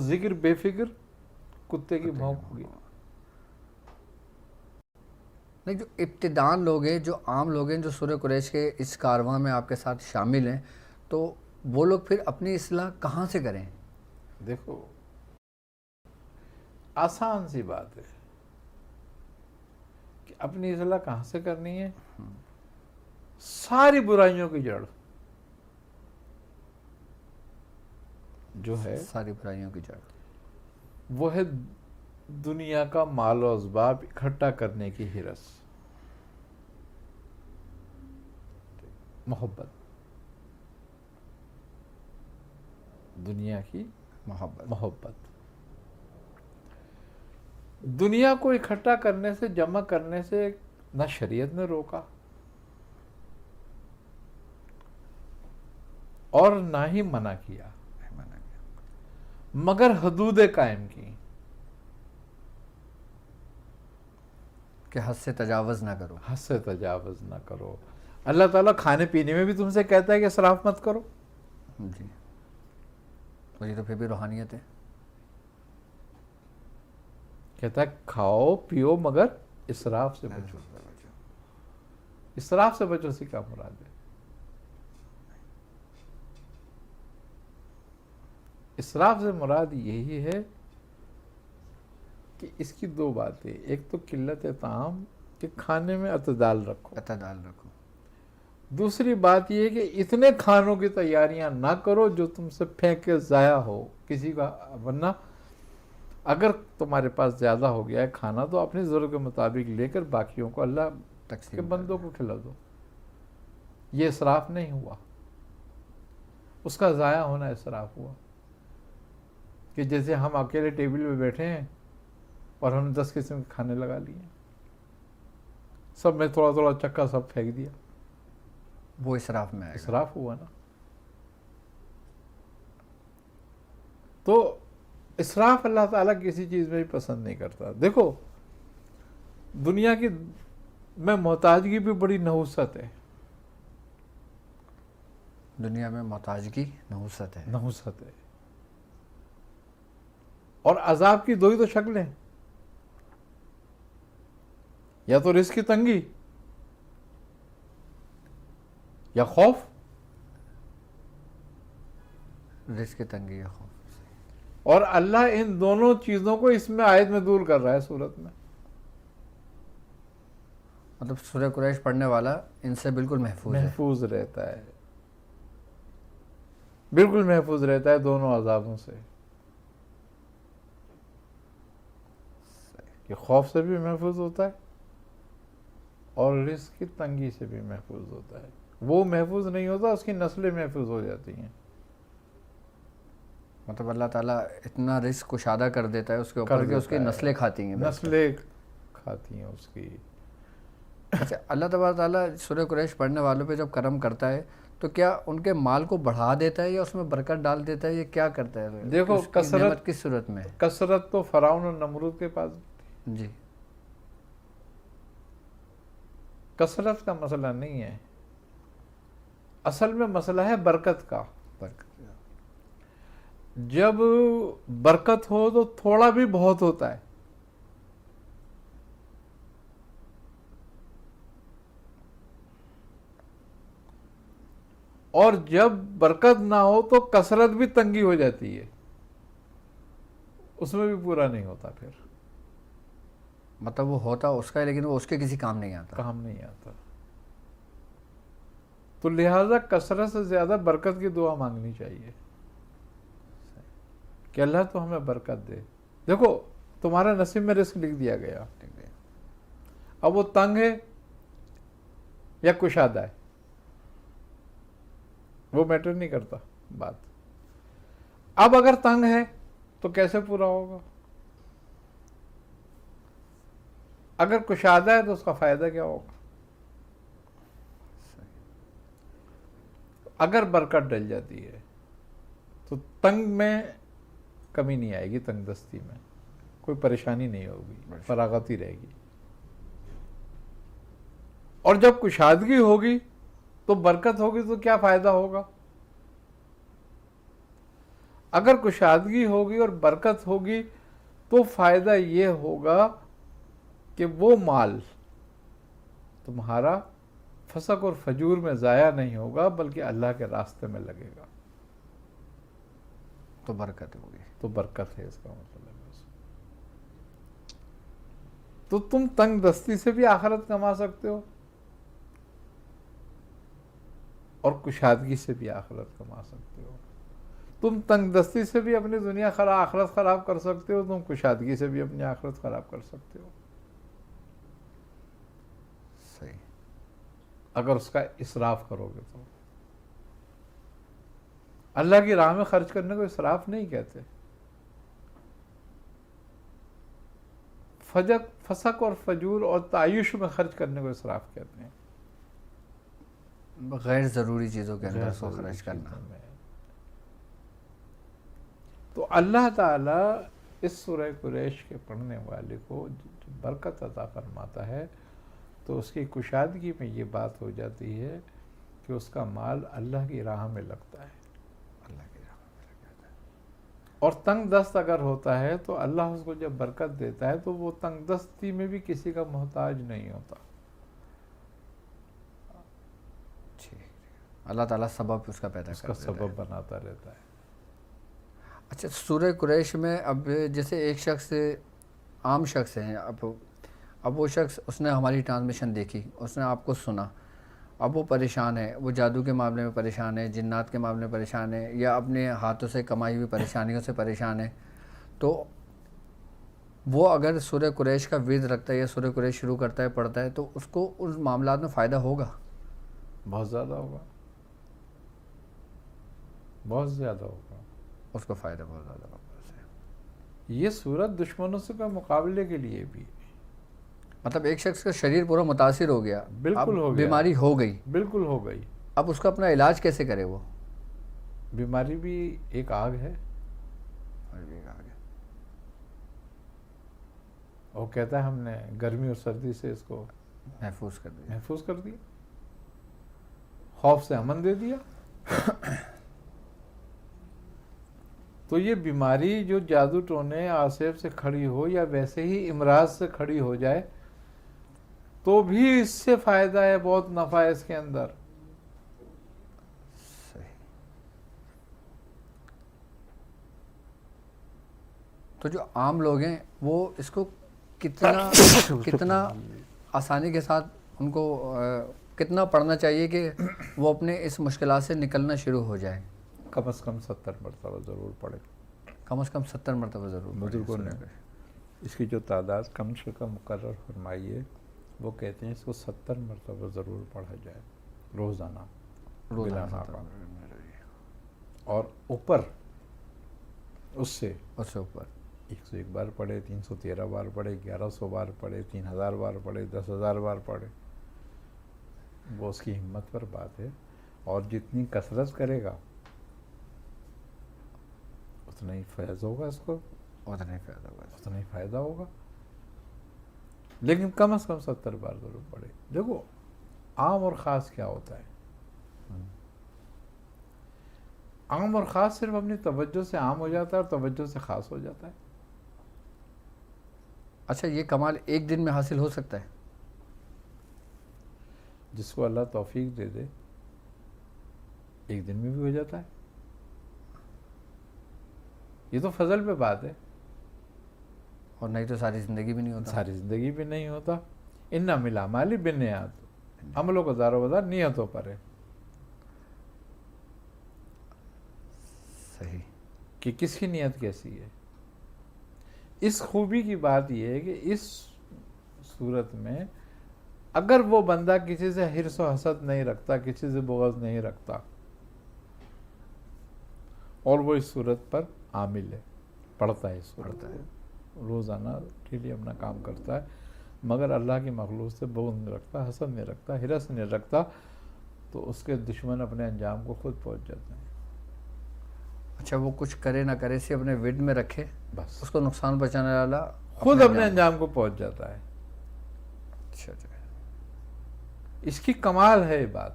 ذکر بے فکر کتے کی بھونک ہوگی. نہیں، جو ابتدان لوگ ہیں، جو عام لوگ ہیں جو سورہ قریش کے اس کارواں میں آپ کے ساتھ شامل ہیں، تو وہ لوگ پھر اپنی اصلاح کہاں سے کریں؟ دیکھو آسان سی بات ہے کہ اپنی اصلاح کہاں سے کرنی ہے. ساری برائیوں کی جڑ جو ہے ساری برائیوں کی جڑ وہ ہے دنیا کا مال و اسباب اکٹھا کرنے کی ہرس، محبت، دنیا کی محبت. دنیا کو اکٹھا کرنے سے، جمع کرنے سے نہ شریعت نے روکا اور نہ ہی منع کیا، مگر حدودیں قائم کی کہ حد سے تجاوز نہ کرو. حد سے تجاوز نہ کرو. اللہ تعالیٰ کھانے پینے میں بھی تم سے کہتا ہے کہ اسراف مت کرو. جی، اور یہ تو پھر بھی روحانیت ہے. کہتا ہے کھاؤ پیو مگر اسراف سے بچو. اسراف سے بچو سے کیا مراد ہے؟ اسراف سے مراد یہی ہے کہ اس کی دو باتیں، ایک تو قلت طعام کہ کھانے میں اعتدال رکھو، دوسری بات یہ ہے کہ اتنے کھانوں کی تیاریاں نہ کرو جو تم سے پھینک کے ضائع ہو کسی کا. ورنہ اگر تمہارے پاس زیادہ ہو گیا ہے کھانا تو اپنی ضرورت کے مطابق لے کر باقیوں کو اللہ کے بندوں کو کھلا دو. یہ اسراف نہیں ہوا، اس کا ضائع ہونا اسراف ہوا. کہ جیسے ہم اکیلے ٹیبل پہ بیٹھے ہیں اور ہم نے 10 قسم کے کھانے لگا لیے، سب میں تھوڑا تھوڑا چکا سب پھینک دیا، وہ اسراف میں آئے گا. اسراف ہوا نا. تو اسراف اللہ تعالیٰ کسی چیز میں بھی پسند نہیں کرتا. دیکھو دنیا کی میں محتاجگی بھی بڑی نحوست ہے. دنیا میں محتاجگی نحوست ہے. نحوست ہے. اور عذاب کی دو ہی تو شکلیں، یا تو رزق کی تنگی یا خوف. رزق کی تنگی یا خوف. اور اللہ ان دونوں چیزوں کو اس میں آیت میں دور کر رہا ہے سورت میں. مطلب سورہ قریش پڑھنے والا ان سے بالکل محفوظ رہتا ہے، بالکل محفوظ رہتا ہے دونوں عذابوں سے. کہ خوف سے بھی محفوظ ہوتا ہے اور رزق کی تنگی سے بھی محفوظ ہوتا ہے. وہ محفوظ نہیں ہوتا، اس کی نسلیں محفوظ ہو جاتی ہیں. مطلب اللہ تعالیٰ اتنا رزق کشادہ کر دیتا ہے اس کے اوپر کہ اس کی نسلیں کھاتی ہیں. نسلیں کھاتی ہیں اس کی. اچھا، اللہ تبارک تعالیٰ سورہ قریش پڑھنے والوں پہ جب کرم کرتا ہے تو کیا ان کے مال کو بڑھا دیتا ہے یا اس میں برکت ڈال دیتا ہے، یہ کیا کرتا ہے؟ دیکھو نعمت کس صورت میں؟ کثرت تو فرعون اور نمرود کے پاس. جی، کثرت کا مسئلہ نہیں ہے، اصل میں مسئلہ ہے برکت کا. جب برکت ہو تو تھوڑا بھی بہت ہوتا ہے، اور جب برکت نہ ہو تو کثرت بھی تنگی ہو جاتی ہے، اس میں بھی پورا نہیں ہوتا. پھر مطلب وہ ہوتا اس کا ہے لیکن وہ اس کے کسی کام نہیں آتا. تو لہٰذا کثرت سے زیادہ برکت کی دعا مانگنی چاہیے کہ اللہ تو ہمیں برکت دے. دیکھو تمہارا نصیب میں رزق لکھ دیا گیا، اب وہ تنگ ہے یا کشادہ ہے وہ میٹر نہیں کرتا بات. اب اگر تنگ ہے تو کیسے پورا ہوگا؟ اگر کشادہ ہے تو اس کا فائدہ کیا ہوگا؟ اگر برکت ڈل جاتی ہے تو تنگ میں کمی نہیں آئے گی، تنگ دستی میں کوئی پریشانی نہیں ہوگی، فراغت ہی رہے گی. اور جب کشادگی ہوگی تو برکت ہوگی تو کیا فائدہ ہوگا؟ اگر کشادگی ہوگی اور برکت ہوگی تو فائدہ یہ ہوگا کہ وہ مال تمہارا فسق اور فجور میں ضائع نہیں ہوگا بلکہ اللہ کے راستے میں لگے گا، تو برکت ہوگی. تو برکت ہے اس کا مطلب ہے. تو تم تنگ دستی سے بھی آخرت کما سکتے ہو اور کشادگی سے بھی آخرت کما سکتے ہو. تم تنگ دستی سے بھی اپنی دنیا آخرت خراب کر سکتے ہو، تم کشادگی سے بھی اپنی آخرت خراب کر سکتے ہو صحیح. اگر اس کا اسراف کرو گے تو. اللہ کی راہ میں خرچ کرنے کو اسراف نہیں کہتے. فسق اور فجور اور تعیش میں خرچ کرنے کو اسراف کہتے ہیں. غیر ضروری چیزوں کے اندر غیر اس کو ضروری خرچ کرنا. چیزوں میں. تو اللہ تعالیٰ اس سورہ قریش کے پڑھنے والے کو برکت عطا فرماتا ہے تو اس کی کشادگی میں یہ بات ہو جاتی ہے کہ اس کا مال اللہ کی راہ میں لگتا ہے. اللہ کی راہ میں لگ جاتا ہے. اور تنگ دست اگر ہوتا ہے تو اللہ اس کو جب برکت دیتا ہے تو وہ تنگ دستی میں بھی کسی کا محتاج نہیں ہوتا. اللہ تعالیٰ سبب اس کا پیدا اس کر کا دیتا ہے. سبب بناتا رہتا ہے. اچھا سورہ قریش میں اب جیسے ایک شخص عام شخص ہیں، اب وہ شخص اس نے ہماری ٹرانسمیشن دیکھی، اس نے آپ کو سنا، اب وہ پریشان ہے، وہ جادو کے معاملے میں پریشان ہے، جنات کے معاملے میں پریشان ہے، یا اپنے ہاتھوں سے کمائی ہوئی پریشانیوں سے پریشان ہے، تو وہ اگر سورہ قریش کا ورد رکھتا ہے یا سورہ قریش شروع کرتا ہے پڑھتا ہے تو اس کو ان معاملات میں فائدہ ہوگا؟ بہت زیادہ ہوگا، بہت زیادہ ہوگا. اس کو فائدہ بہت زیادہ ہوگا. یہ صورت دشمنوں سے کا مقابلے کے لیے بھی. مطلب ایک شخص کا شریر پورا متاثر ہو گیا، بالکل اب ہو گیا، بیماری ہو گئی، بالکل ہو گئی. اب اس کا اپنا علاج کیسے کرے وہ؟ بیماری بھی ایک آگ ہے. وہ کہتا ہے ہم نے گرمی اور سردی سے اس کو محفوظ کر دیا. محفوظ کر دیا، خوف سے امن دے دیا. تو یہ بیماری جو جادو ٹونے آصف سے کھڑی ہو یا ویسے ہی امراض سے کھڑی ہو جائے تو بھی اس سے فائدہ ہے، بہت نفع ہے اس کے اندر. صحیح. تو جو عام لوگ ہیں وہ اس کو کتنا آسانی کے ساتھ ان کو کتنا پڑھنا چاہیے کہ وہ اپنے اس مشکلات سے نکلنا شروع ہو جائے؟ کم از کم 70 مرتبہ ضرور پڑھے. کم از کم 70 مرتبہ ضرور. بزرگوں نے اس کی جو تعداد کم سے کم مقرر فرمائی ہے وہ کہتے ہیں اس کو 70 مرتبہ ضرور پڑھا جائے روزانہ بلا ناقہ. اور اوپر اس سے اوپر 101 بار پڑھے، 313 بار پڑھے، 1100 بار پڑھے، 3000 بار پڑھے، 10,000 بار پڑھے. وہ اس کی ہمت پر بات ہے. اور جتنی کثرت کرے گا اتنا ہی فیض ہوگا، اس کو اتنا ہی فائدہ ہوگا. لیکن کم از کم 70 بار ضرور پڑھے. دیکھو عام اور خاص کیا ہوتا ہے. عام اور خاص صرف اپنی توجہ سے عام ہو جاتا ہے اور توجہ سے خاص ہو جاتا ہے. اچھا یہ کمال ایک دن میں حاصل ہو سکتا ہے؟ جس کو اللہ توفیق دے دے ایک دن میں بھی ہو جاتا ہے. یہ تو فضل پہ بات ہے. اور نہیں تو ساری زندگی بھی نہیں ہوتا. ساری زندگی بھی نہیں ہوتا. انما الاعمال بالنیات، عملوں کا دار و مدار نیتوں پر ہے. صحیح. کہ کس کی نیت کیسی ہے. اس خوبی کی بات یہ ہے کہ اس صورت میں اگر وہ بندہ کسی سے حرص و حسد نہیں رکھتا، کسی سے بغض نہیں رکھتا اور وہ اس صورت پر عامل ہے، پڑھتا ہے، اس صورت کو روزانہ ڈیلی اپنا کام کرتا ہے، مگر اللہ کی مخلوق سے بغض نہیں رکھتا، حسد نہیں رکھتا، حرص نہیں رکھتا، تو اس کے دشمن اپنے انجام کو خود پہنچ جاتے ہیں. اچھا وہ کچھ کرے نہ کرے سے اپنے ورد میں رکھے، بس اس کو نقصان پہنچانے والا خود اپنے انجام کو پہنچ جاتا ہے. اچھا. اس کی کمال ہے یہ بات.